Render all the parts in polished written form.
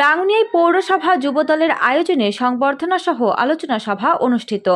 রাঙ্গুনিয়ায় পৌরসভা যুবদলের আয়োজনে সংবর্ধনা সহ আলোচনা সভা অনুষ্ঠিত।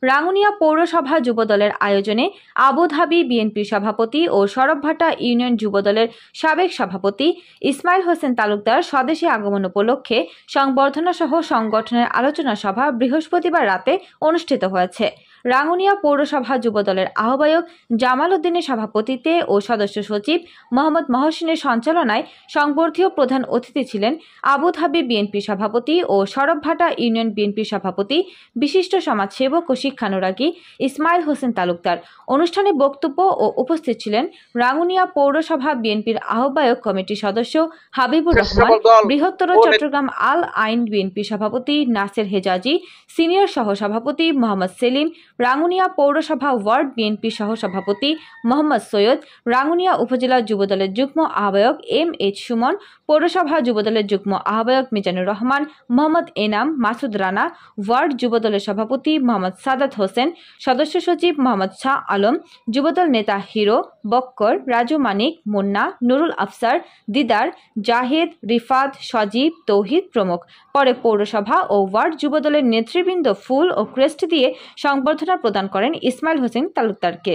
রাঙ্গুনিয়া পৌরসভা যুবদলের আয়োজনে আবুধাবি বিএনপির সভাপতি ও সরবভাটা ইউনিয়ন যুবদলের সাবেক সভাপতি ইসমাইল হোসেন তালুকদার স্বদেশী আগমন উপলক্ষে সংবর্ধনা সহ সংগঠনের আলোচনা সভা বৃহস্পতিবার রাতে অনুষ্ঠিত হয়েছে। রাঙ্গুনিয়া পৌরসভা যুবদলের আহ্বায়ক জামাল উদ্দিনের সভাপতিত্বে ও সদস্য সচিব মোহাম্মদ মহসিনের সঞ্চালনায় সংবর্ধীয় প্রধান অতিথি ছিলেন আবুধাবি বিএনপি সভাপতি ও সরবভাটা ইউনিয়ন বিএনপি সভাপতি বিশিষ্ট সমাজসেবক ও শিক্ষানুরাগী ইসমাইল হোসেন তালুকদার। অনুষ্ঠানে বক্তব্য ও উপস্থিত ছিলেন রাঙ্গুনিয়া পৌরসভা বিএনপির আহ্বায়ক কমিটির সদস্য হাবিবুর রহমান, বৃহত্তর চট্টগ্রাম আল আইন বিএনপি সভাপতি নাসের হেজাজি, সিনিয়র সহসভাপতি মোহাম্মদ সেলিম, রাঙ্গুনিয়া পৌরসভা ওয়ার্ড বিএনপি সহসভাপতি মোহাম্মদ সৈয়দ, রাঙ্গুনিয়া উপজেলা যুবদলের যুগ্ম আহ্বায়ক এম.এইচ. সুমন, পৌরসভা যুবদলের যুগ্ম আহ্বায়ক মিজানুর রহমান, মোহাম্মদ এনাম, মাসুদ রানা, ওয়ার্ড যুবদলের সভাপতি মোহাম্মদ সাদাত হোসেন, সদস্য সচিব মোহাম্মদ শাহ আলম, যুবদল নেতা হিরো, বক্কর, রাজু মানিক, মুন্না, নুরুল আফসার, দিদার, জাহিদ, রিফাত, সজীব, তৌহিদ প্রমুখ। পরে পৌরসভা ও ওয়ার্ড যুবদলের নেতৃবৃন্দ ফুল ও ক্রেস্ট দিয়ে সংবর্ধনা প্রদান করেন ইসমাইল হোসেন তালুকদারকে।